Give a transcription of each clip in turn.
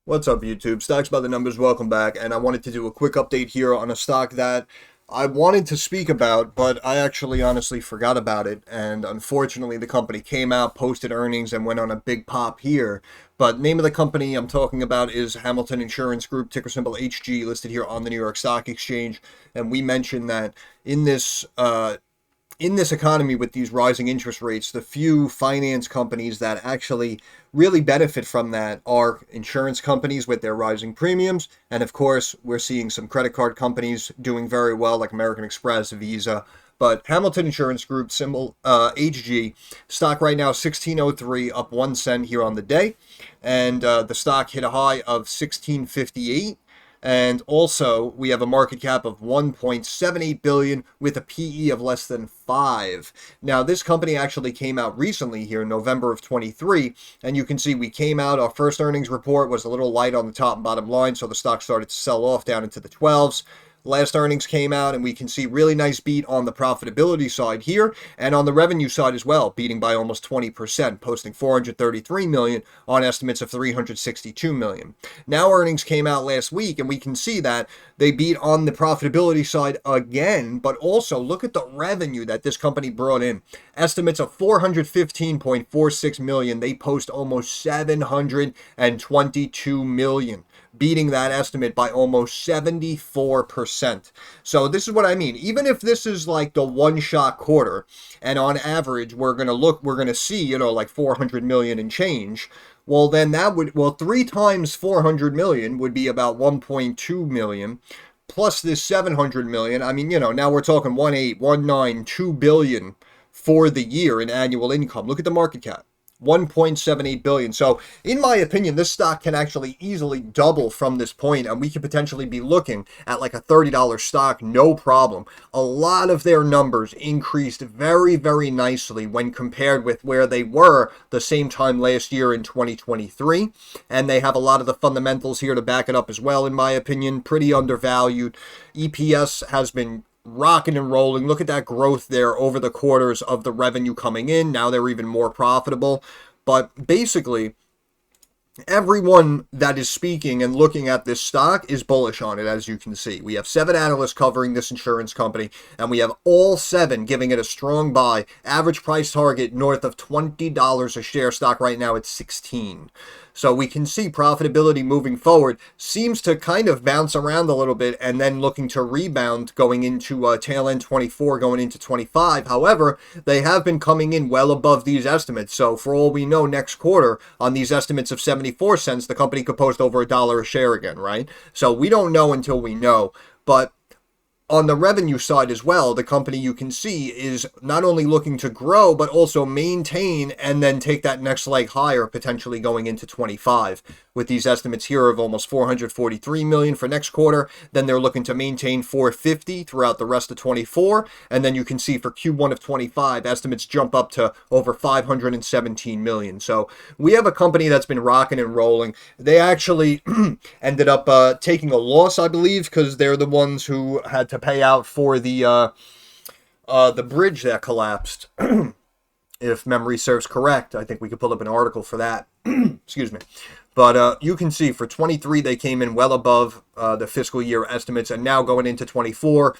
What's up, YouTube? Stocks by the numbers, welcome back. And I wanted to do a quick update here on a stock that I wanted to speak about, but I actually honestly forgot about it. And unfortunately, the company came out, posted earnings, and went on a big pop here. But name of the company I'm talking about is Hamilton Insurance Group, ticker symbol HG, listed here on the New York Stock Exchange. And we mentioned that in this economy with these rising interest rates, the few finance companies that actually really benefit from that are insurance companies with their rising premiums. And of course, we're seeing some credit card companies doing very well, like American Express, Visa. But Hamilton Insurance Group, symbol HG, stock right now 1603, up 1 cent here on the day. And the stock hit a high of 1658. And also, we have a market cap of 1.78 billion with a PE of less than 5. Now, this company actually came out recently here in November of 23, and you can see we came out, our first earnings report was a little light on the top and bottom line, so the stock started to sell off down into the 12s. Last earnings came out, and we can see really nice beat on the profitability side here, and on the revenue side as well, beating by almost 20%, posting 433 million on estimates of 362 million. Now earnings came out last week, and we can see that they beat on the profitability side again, but also look at the revenue that this company brought in. Estimates of 415.46 million. They post almost 722 million, beating that estimate by almost 74%. So this is what I mean. Even if this is like the one-shot quarter, and on average we're going to see, like 400 million and change, well then that would, 3 times 400 million would be about 1.2 million, plus this 700 million. I mean, now we're talking 1.819 billion for the year in annual income. Look at the market cap. 1.78 billion. So, in my opinion, this stock can actually easily double from this point, and we could potentially be looking at like a $30 stock, no problem. A lot of their numbers increased very, very nicely when compared with where they were the same time last year in 2023, and they have a lot of the fundamentals here to back it up as well, in my opinion. Pretty undervalued. EPS has been rocking and rolling. Look at that growth there over the quarters of the revenue coming in. Now they're even more profitable. But basically, everyone that is speaking and looking at this stock is bullish on it, as you can see. We have 7 analysts covering this insurance company, and we have all 7 giving it a strong buy. Average price target north of $20 a share. Stock right now at 16. So we can see profitability moving forward seems to kind of bounce around a little bit and then looking to rebound going into tail end 24, going into 25. However, they have been coming in well above these estimates. So for all we know, next quarter on these estimates of 74 cents, the company could post over $1 a share again, right? So we don't know until we know. But on the revenue side as well, the company, you can see, is not only looking to grow, but also maintain and then take that next leg higher, potentially going into 25. With these estimates here of almost 443 million for next quarter, then they're looking to maintain 450 throughout the rest of 24. And then you can see for Q1 of 25, estimates jump up to over 517 million. So we have a company that's been rocking and rolling. They actually ended up taking a loss, I believe, because they're the ones who had to pay out for the bridge that collapsed. If memory serves correct, I think we could pull up an article for that. Excuse me. But you can see for 23, they came in well above the fiscal year estimates, and now going into 24,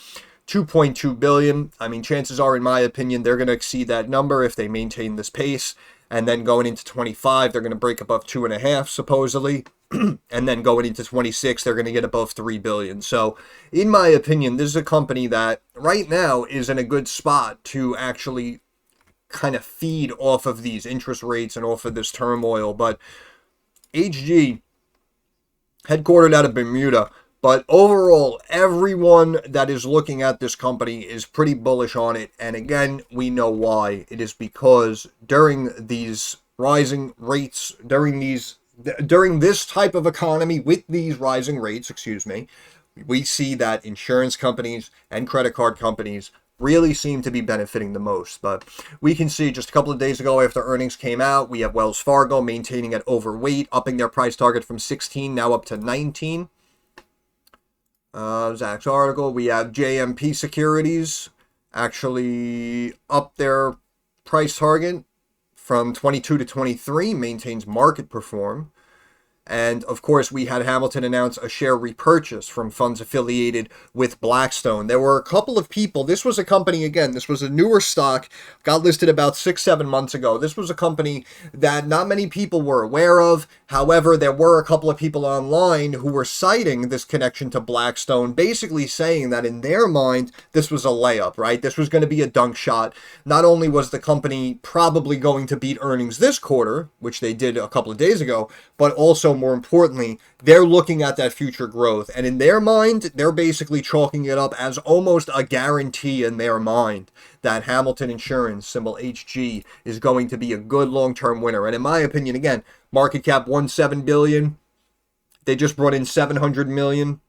2.2 billion. I mean, chances are, in my opinion, they're going to exceed that number if they maintain this pace. And then going into 25, they're going to break above 2.5, supposedly. And then going into 26, they're going to get above 3 billion. So, in my opinion, this is a company that right now is in a good spot to actually kind of feed off of these interest rates and off of this turmoil. But HG, headquartered out of Bermuda, but overall, everyone that is looking at this company is pretty bullish on it. And again, we know why. It is because during these rising rates, during this type of economy with these rising rates, we see that insurance companies and credit card companies really seem to be benefiting the most. But we can see just a couple of days ago after earnings came out, we have Wells Fargo maintaining at overweight, upping their price target from 16 now up to 19. Zach's article. We have JMP Securities actually up their price target from 22 to 23, maintains market perform. And of course, we had Hamilton announce a share repurchase from funds affiliated with Blackstone. There were a couple of people. This was a company, again, this was a newer stock, got listed about 6-7 months ago. This was a company that not many people were aware of. However, there were a couple of people online who were citing this connection to Blackstone, basically saying that in their mind, this was a layup, right? This was going to be a dunk shot. Not only was the company probably going to beat earnings this quarter, which they did a couple of days ago, but also more importantly, they're looking at that future growth. And in their mind, they're basically chalking it up as almost a guarantee in their mind that Hamilton Insurance, symbol HG, is going to be a good long-term winner. And in my opinion, again, market cap 1.7 billion. They just brought in 700 million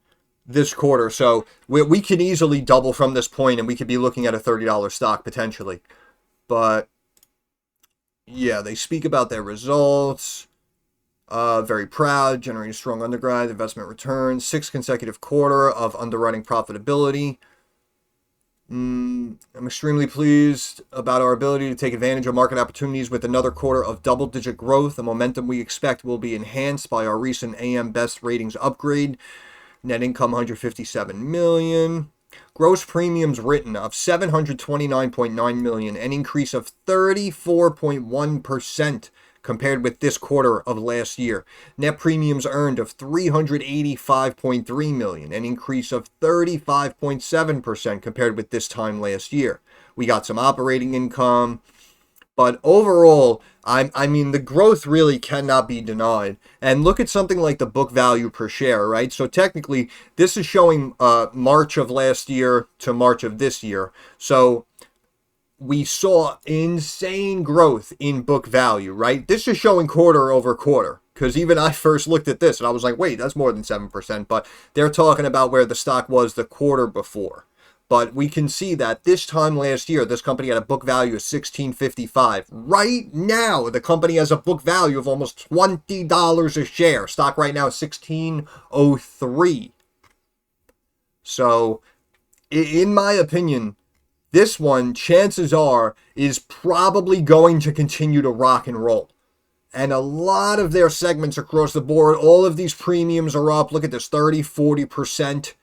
this quarter. So we could easily double from this point, and we could be looking at a $30 stock potentially. But yeah, they speak about their results. Very proud, generating strong undergrad investment returns, 6th consecutive quarter of underwriting profitability. I'm extremely pleased about our ability to take advantage of market opportunities with another quarter of double-digit growth. The momentum we expect will be enhanced by our recent AM Best ratings upgrade. Net income $157 million. Gross premiums written of $729.9 million, an increase of 34.1% compared with this quarter of last year. Net premiums earned of $385.3 million, an increase of 35.7% compared with this time last year. We got some operating income, but overall, I mean, the growth really cannot be denied. And look at something like the book value per share, right? So technically, this is showing March of last year to March of this year. So we saw insane growth in book value, right? This is showing quarter over quarter, because even I first looked at this and I was like, wait, that's more than 7%. But they're talking about where the stock was the quarter before. But we can see that this time last year, this company had a book value of $16.55. Right now, the company has a book value of almost $20 a share. Stock right now is $16.03. So, in my opinion, this one, chances are, is probably going to continue to rock and roll. And a lot of their segments across the board, all of these premiums are up. Look at this, 30, 40%.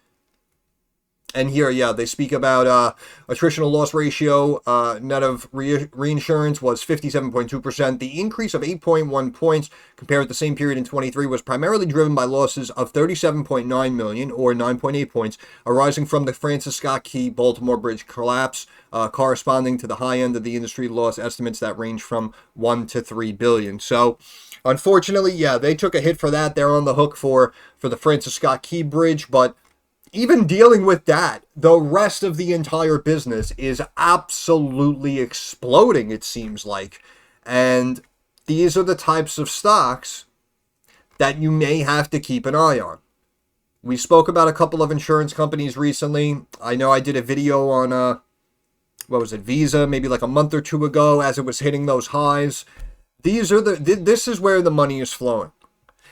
And here, yeah, they speak about attritional loss ratio, net of reinsurance was 57.2%. The increase of 8.1 points compared with the same period in 23 was primarily driven by losses of 37.9 million, or 9.8 points, arising from the Francis Scott Key Baltimore Bridge collapse, corresponding to the high end of the industry loss estimates that range from 1 to 3 billion. So, unfortunately, yeah, they took a hit for that. They're on the hook for the Francis Scott Key Bridge, but even dealing with that, the rest of the entire business is absolutely exploding, it seems like. And these are the types of stocks that you may have to keep an eye on. We spoke about a couple of insurance companies recently. I know I did a video on, Visa, maybe like a month or two ago as it was hitting those highs. This is where the money is flowing.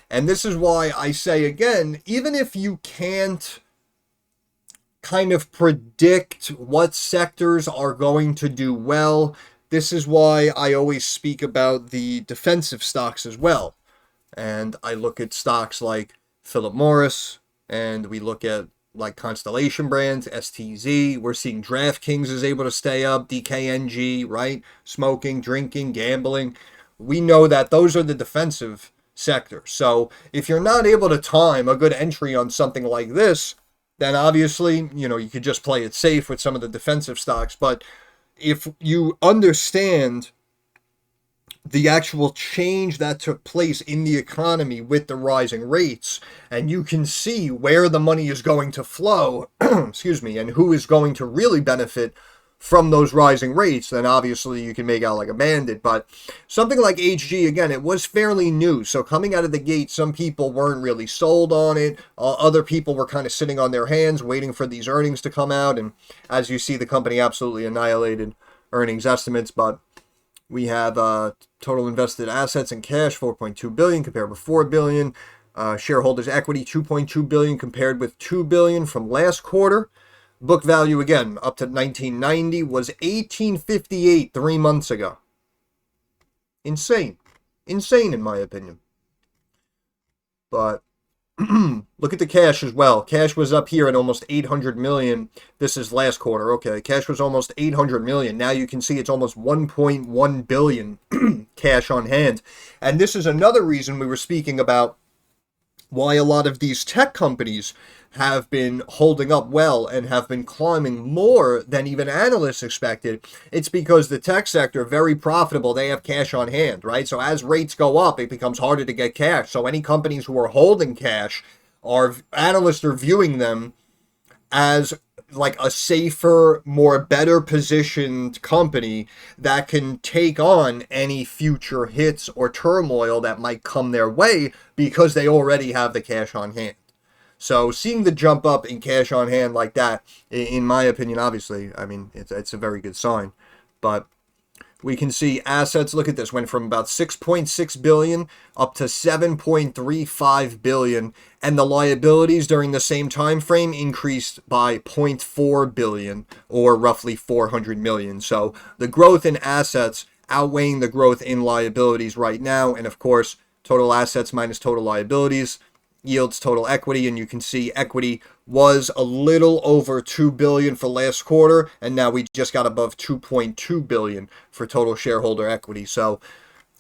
And this is why I say again, even if you can't kind of predict what sectors are going to do well, this is why I always speak about the defensive stocks as well. And I look at stocks like Philip Morris, and we look at like Constellation Brands, STZ. We're seeing DraftKings is able to stay up, DKNG, right? Smoking, drinking, gambling. We know that those are the defensive sectors. So if you're not able to time a good entry on something like this, then obviously, you could just play it safe with some of the defensive stocks. But if you understand the actual change that took place in the economy with the rising rates, and you can see where the money is going to flow, excuse me, and who is going to really benefit from those rising rates, then obviously you can make out like a bandit. But something like HG, again, it was fairly new. So coming out of the gate, some people weren't really sold on it. Other people were kind of sitting on their hands waiting for these earnings to come out. And as you see, the company absolutely annihilated earnings estimates. But we have total invested assets and cash, 4.2 billion compared with 4 billion. Shareholders equity, 2.2 billion compared with 2 billion from last quarter. Book value, again, up to 1990, was 1858 3 months ago. Insane. Insane, in my opinion. But look at the cash as well. Cash was up here at almost 800 million. This is last quarter. Okay, cash was almost 800 million. Now you can see it's almost 1.1 billion cash on hand. And this is another reason we were speaking about why a lot of these tech companies have been holding up well and have been climbing more than even analysts expected. It's because the tech sector, very profitable, they have cash on hand, right? So as rates go up, it becomes harder to get cash. So any companies who are holding cash, are analysts are viewing them as like a safer, more better positioned company that can take on any future hits or turmoil that might come their way because they already have the cash on hand. So seeing the jump up in cash on hand like that, in my opinion, obviously, I mean, it's a very good sign. But we can see assets, look at this, went from about 6.6 billion up to 7.35 billion, and the liabilities during the same time frame increased by 0.4 billion, or roughly 400 million. So the growth in assets outweighing the growth in liabilities right now, and of course, total assets minus total liabilities yields total equity, and you can see equity was a little over 2 billion for last quarter, and now we just got above 2.2 billion for total shareholder equity. So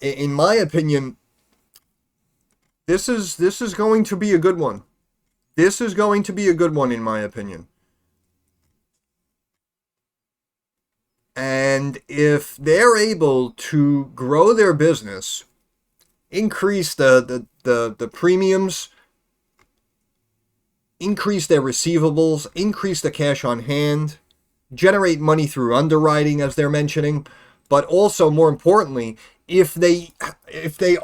in my opinion, this is going to be a good one. This is going to be a good one in my opinion. And if they're able to grow their business, increase the premiums, increase their receivables, increase the cash on hand, generate money through underwriting, as they're mentioning, but also more importantly, if they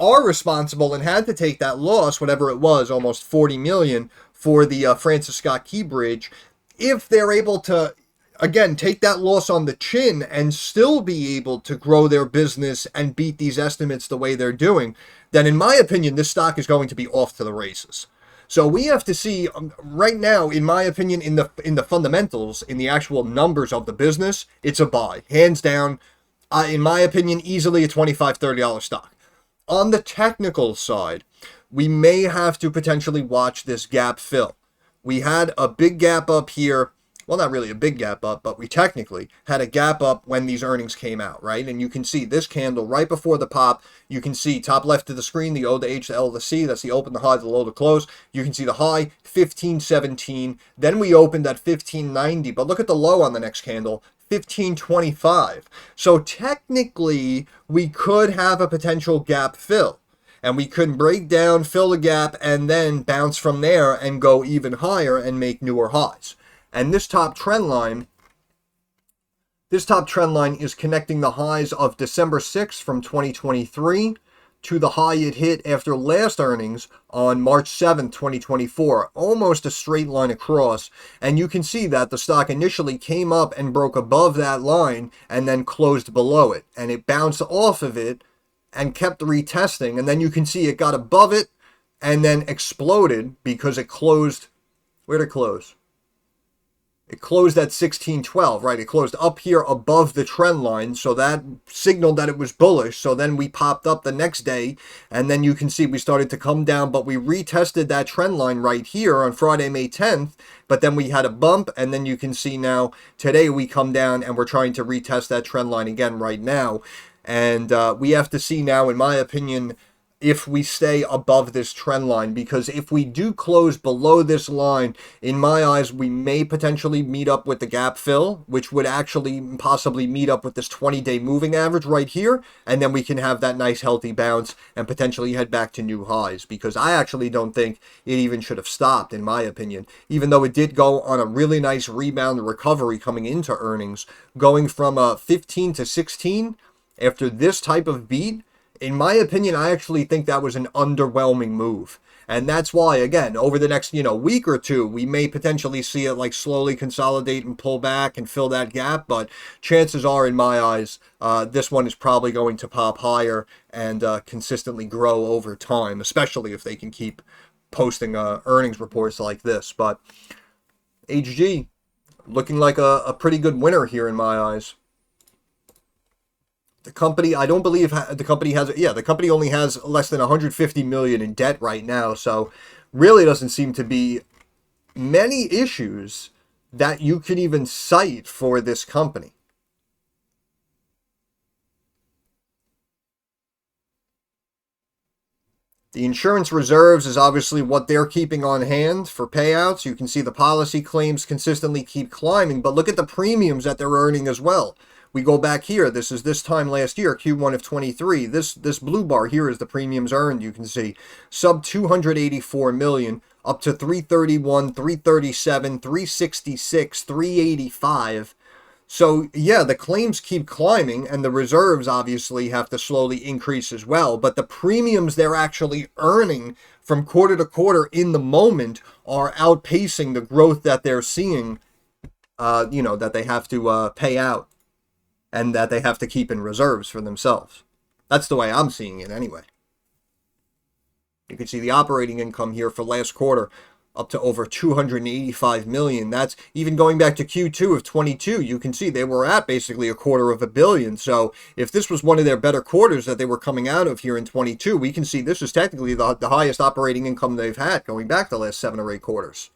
are responsible and had to take that loss, whatever it was, almost 40 million for the Francis Scott Key Bridge, if they're able to again take that loss on the chin and still be able to grow their business and beat these estimates the way they're doing, then in my opinion, this stock is going to be off to the races. So we have to see right now, in my opinion, in the fundamentals, in the actual numbers of the business, it's a buy, hands down. In my opinion, easily a $25, $30 stock. On the technical side, we may have to potentially watch this gap fill. We had a big gap up here. Well, not really a big gap up, but we technically had a gap up when these earnings came out, right? And you can see this candle right before the pop. You can see top left of the screen, the O, the H, the L, the C. That's the open, the high, the low, the close. You can see the high, 1517. Then we opened at 1590. But look at the low on the next candle, 1525. So technically, we could have a potential gap fill. And we could break down, fill the gap, and then bounce from there and go even higher and make newer highs. And this top trend line is connecting the highs of December 6th from 2023 to the high it hit after last earnings on March 7th, 2024. Almost a straight line across. And you can see that the stock initially came up and broke above that line and then closed below it. And it bounced off of it and kept retesting. And then you can see it got above it and then exploded because it closed. Where did it close? It closed at 1612, right? It closed up here above the trend line, so that signaled that it was bullish. So then we popped up the next day, and then you can see we started to come down, but we retested that trend line right here on Friday, May 10th, but then we had a bump, and then you can see now today we come down, and we're trying to retest that trend line again right now. And we have to see now, in my opinion, if we stay above this trend line, because if we do close below this line, in my eyes, we may potentially meet up with the gap fill, which would actually possibly meet up with this 20-day moving average right here, and then we can have that nice healthy bounce and potentially head back to new highs, because I actually don't think it even should have stopped, in my opinion, even though it did go on a really nice rebound recovery coming into earnings, going from 15 to 16 after this type of beat. In my opinion, I actually think that was an underwhelming move. And that's why, again, over the next, week or two, we may potentially see it like slowly consolidate and pull back and fill that gap. But chances are, in my eyes, this one is probably going to pop higher and consistently grow over time, especially if they can keep posting earnings reports like this. But HG, looking like a pretty good winner here in my eyes. The company, I don't believe the company has, yeah, the company only has less than 150 million in debt right now. So really doesn't seem to be many issues that you could even cite for this company. The insurance reserves is obviously what they're keeping on hand for payouts. You can see the policy claims consistently keep climbing, but look at the premiums that they're earning as well. We go back here. This is this time last year, Q1 of 23. This blue bar here is the premiums earned. You can see sub 284 million up to 331, 337, 366, 385. So, yeah, the claims keep climbing, and the reserves obviously have to slowly increase as well. But the premiums they're actually earning from quarter to quarter in the moment are outpacing the growth that they're seeing, that they have to pay out and that they have to keep in reserves for themselves. That's the way I'm seeing it anyway. You can see the operating income here for last quarter up to over 285 million. That's even going back to Q2 of 22. You can see they were at basically $250 million. So if this was one of their better quarters that they were coming out of here in 22, we can see this is technically the highest operating income they've had going back the last 7 or 8 quarters.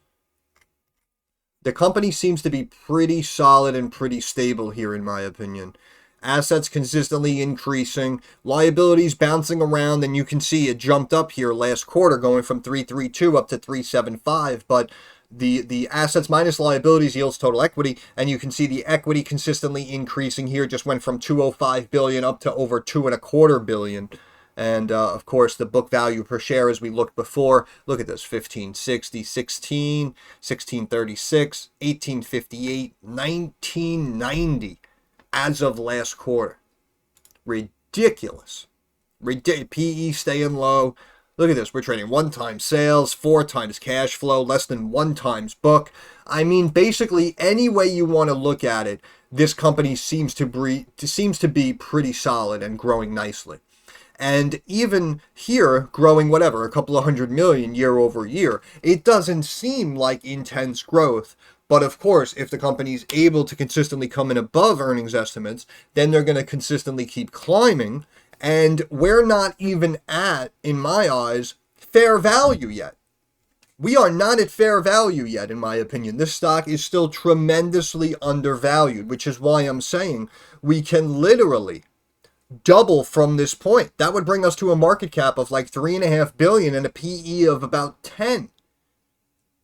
The company seems to be pretty solid and pretty stable here, in my opinion. Assets consistently increasing, liabilities bouncing around, and you can see it jumped up here last quarter, going from 332 up to 375. But the assets minus liabilities yields total equity, and you can see the equity consistently increasing here. Just went from 205 billion up to over 2.25 billion. And of course, the book value per share, as we looked before, look at this: 1560, 16, 1636, 1858, 1990. As of last quarter. Ridiculous. PE staying low. Look at this. We're trading 1 times sales, 4 times cash flow, less than 1 times book. I mean, basically, any way you want to look at it, this company seems to be pretty solid and growing nicely. And even here, growing whatever, a couple of 100 million year over year, it doesn't seem like intense growth. But of course, if the company's able to consistently come in above earnings estimates, then they're going to consistently keep climbing. And we're not even at, in my eyes, fair value yet. We are not at fair value yet, in my opinion. This stock is still tremendously undervalued, which is why I'm saying we can literally double from this point. That would bring us to a market cap of like 3.5 billion and a PE of about 10.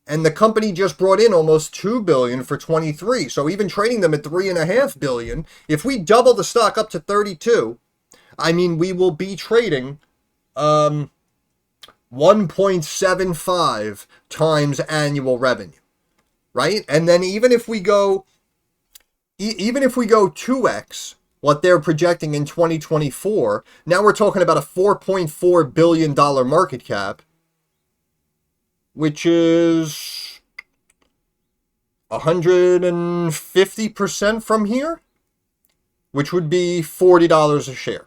And the company just brought in almost 2 billion for 23. So even trading them at 3.5 billion, if we double the stock up to 32, I mean, we will be trading 1.75 times annual revenue, right? And then even if we go 2x what they're projecting in 2024, now we're talking about a $4.4 billion market cap, which is 150% from here, which would be $40 a share.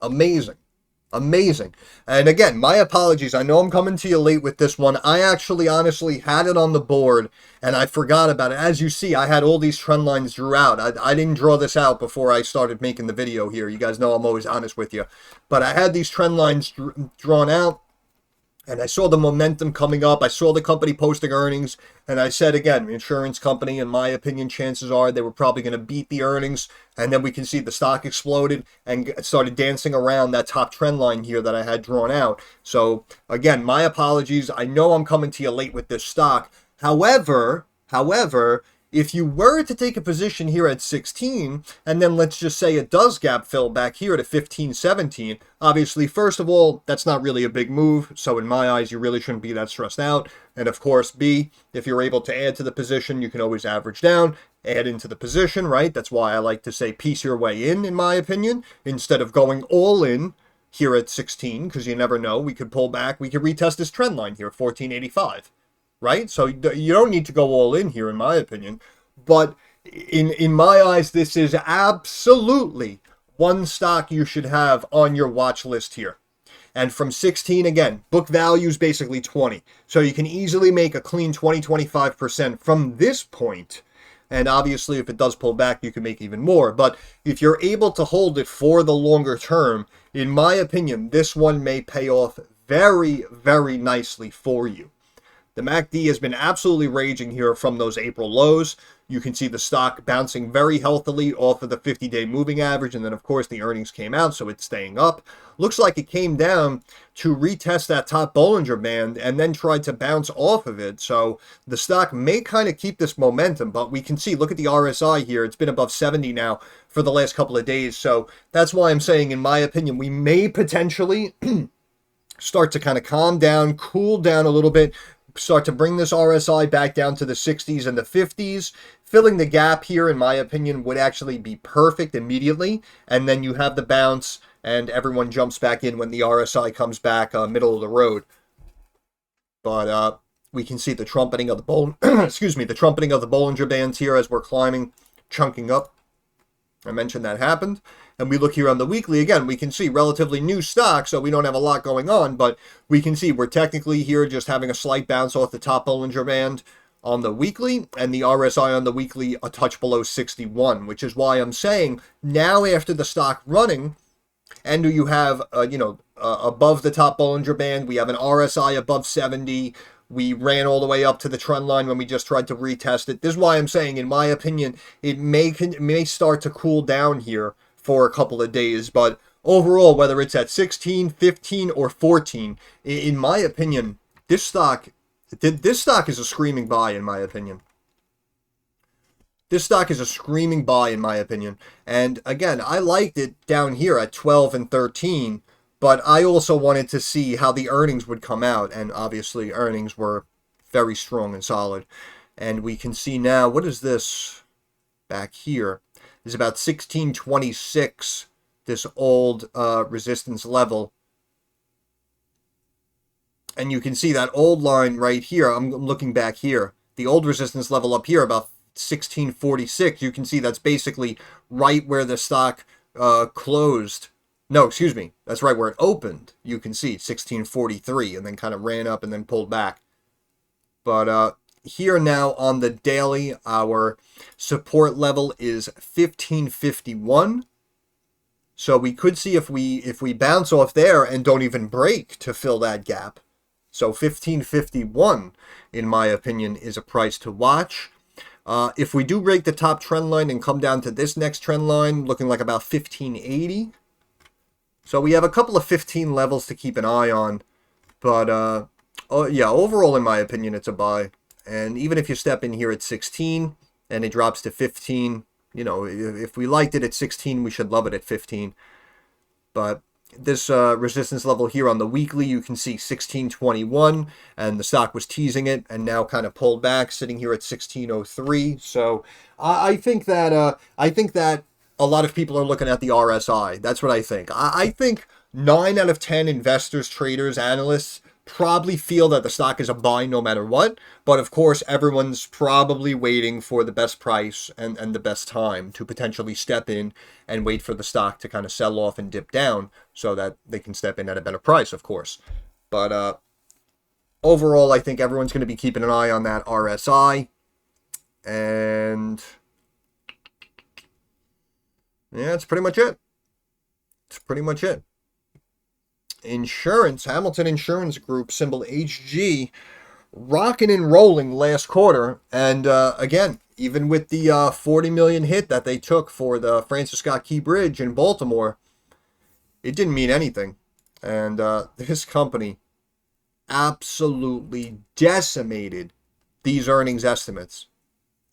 Amazing. Amazing. And again, my apologies. I know I'm coming to you late with this one. I actually honestly had it on the board and I forgot about it. As you see, I had all these trend lines drew out. I didn't draw this out before I started making the video here. You guys know I'm always honest with you. But I had these trend lines drawn out. And I saw the momentum coming up. I saw the company posting earnings. And I said, again, insurance company, in my opinion, chances are they were probably going to beat the earnings. And then we can see the stock exploded and started dancing around that top trend line here that I had drawn out. So, again, my apologies. I know I'm coming to you late with this stock. However, if you were to take a position here at 16, and then let's just say it does gap fill back here to 15, 17, obviously, first of all, that's not really a big move. So in my eyes, you really shouldn't be that stressed out. And of course, B, if you're able to add to the position, you can always average down, add into the position, right? That's why I like to say piece your way in my opinion, instead of going all in here at 16, because you never know. We could pull back. We could retest this trend line here, 1485. Right? So you don't need to go all in here, in my opinion. But in my eyes, this is absolutely one stock you should have on your watch list here. And from 16, again, book value is basically 20. So you can easily make a clean 20-25% from this point. And obviously, if it does pull back, you can make even more. But if you're able to hold it for the longer term, in my opinion, this one may pay off very, very nicely for you. The MACD has been absolutely raging here from those April lows. You can see the stock bouncing very healthily off of the 50-day moving average, and then, of course, the earnings came out, so it's staying up. Looks like it came down to retest that top Bollinger Band and then tried to bounce off of it. So the stock may kind of keep this momentum, but we can see, look at the RSI here. It's been above 70 now for the last couple of days. So that's why I'm saying, in my opinion, we may potentially start to kind of calm down, cool down a little bit, start to bring this RSI back down to the 60s and the 50s. Filling the gap here, in my opinion, would actually be perfect immediately. And then you have the bounce and everyone jumps back in when the RSI comes back middle of the road. But we can see the trumpeting of the the trumpeting of the Bollinger Bands here as we're climbing, chunking up. I mentioned that happened. And we look here on the weekly, again, we can see relatively new stock, so we don't have a lot going on, but we can see we're technically here just having a slight bounce off the top Bollinger Band on the weekly, and the RSI on the weekly a touch below 61, which is why I'm saying now after the stock running, and you have, above the top Bollinger Band, we have an RSI above 70, we ran all the way up to the trend line when we just tried to retest it. This is why I'm saying, in my opinion, it may start to cool down here for a couple of days, but overall, whether it's at 16, 15, or 14, in my opinion, this stock is a screaming buy, in my opinion. This stock is a screaming buy, in my opinion. And again, I liked it down here at 12 and 13, but I also wanted to see how the earnings would come out, and obviously earnings were very strong and solid. And we can see now, what is this back here? Is about 1626, this old resistance level. And you can see that old line right here. I'm looking back here. The old resistance level up here, about 1646. You can see that's basically right where the stock closed. No, excuse me. That's right where it opened. You can see 1643 and then kind of ran up and then pulled back. But here now on the daily, our support level is 1551. So we could see if we bounce off there and don't even break to fill that gap. So 1551, in my opinion, is a price to watch. If we do break the top trend line and come down to this next trend line, looking like about 1580. So we have a couple of 15 levels to keep an eye on. But overall, in my opinion, it's a buy. And even if you step in here at 16 and it drops to 15, if we liked it at 16, we should love it at 15. But this resistance level here on the weekly, you can see 1621, and the stock was teasing it and now kind of pulled back, sitting here at 1603. So I think that a lot of people are looking at the RSI. That's what I think. I think 9 out of 10 investors, traders, analysts probably feel that the stock is a buy no matter what. But of course, everyone's probably waiting for the best price and the best time to potentially step in and wait for the stock to kind of sell off and dip down so that they can step in at a better price, of course. But overall, I think everyone's going to be keeping an eye on that RSI. And yeah, that's pretty much it. It's pretty much it. Insurance, Hamilton Insurance Group, symbol HG, rocking and rolling last quarter. And again, even with the 40 million hit that they took for the Francis Scott Key Bridge in Baltimore, it didn't mean anything. And this company absolutely decimated these earnings estimates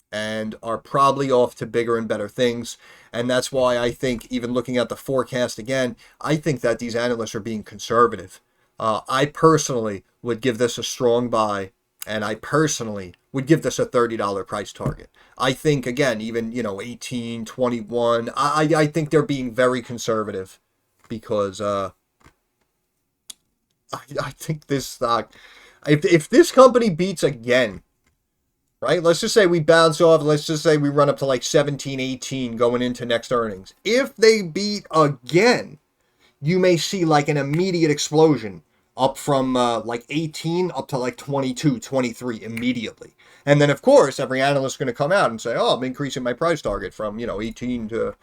and are probably off to bigger and better things. And that's why I think, even looking at the forecast again, I think that these analysts are being conservative. I personally would give this a strong buy, and I personally would give this a $30 price target. I think, again, even, 18, 21, I think they're being very conservative because I think this stock, if this company beats again, right? Let's just say we bounce off. Let's just say we run up to like 17, 18 going into next earnings. If they beat again, you may see like an immediate explosion up from like 18 up to like 22, 23 immediately. And then, of course, every analyst is going to come out and say, oh, I'm increasing my price target from, 18 to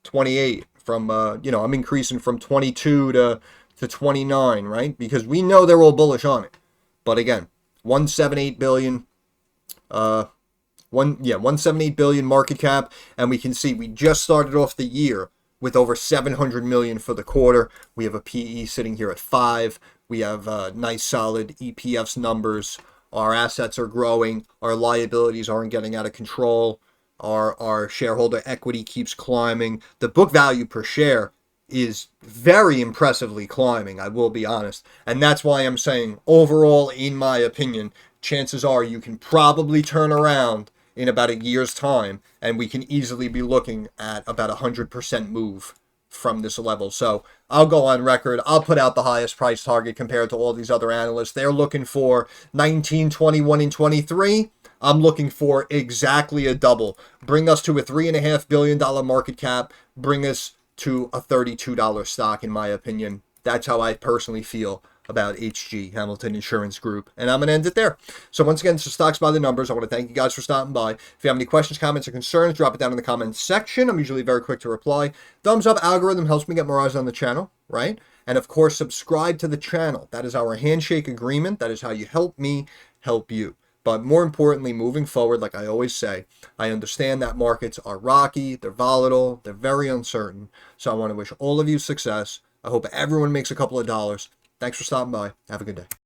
28, from, I'm increasing from 22 to 29, right? Because we know they're all bullish on it. But again, 178 billion, 178 billion market cap, and we can see we just started off the year with over 700 million for the quarter. We have a PE sitting here at 5. We have nice solid EPS numbers. Our assets are growing. Our liabilities aren't getting out of control. Our shareholder equity keeps climbing. The book value per share is very impressively climbing, I will be honest. And that's why I'm saying, overall, in my opinion, chances are you can probably turn around in about a year's time, and we can easily be looking at about 100% move from this level. So I'll go on record. I'll put out the highest price target compared to all these other analysts. They're looking for 19, 21, and 23. I'm looking for exactly a double. Bring us to a $3.5 billion market cap. Bring us to a $32 stock, in my opinion. That's how I personally feel about HG, Hamilton Insurance Group. And I'm going to end it there. So once again, this is Stocks by the Numbers. I want to thank you guys for stopping by. If you have any questions, comments, or concerns, drop it down in the comments section. I'm usually very quick to reply. Thumbs up algorithm helps me get more eyes on the channel, right? And of course, subscribe to the channel. That is our handshake agreement. That is how you help me help you. But more importantly, moving forward, like I always say, I understand that markets are rocky, they're volatile, they're very uncertain. So I want to wish all of you success. I hope everyone makes a couple of dollars. Thanks for stopping by. Have a good day.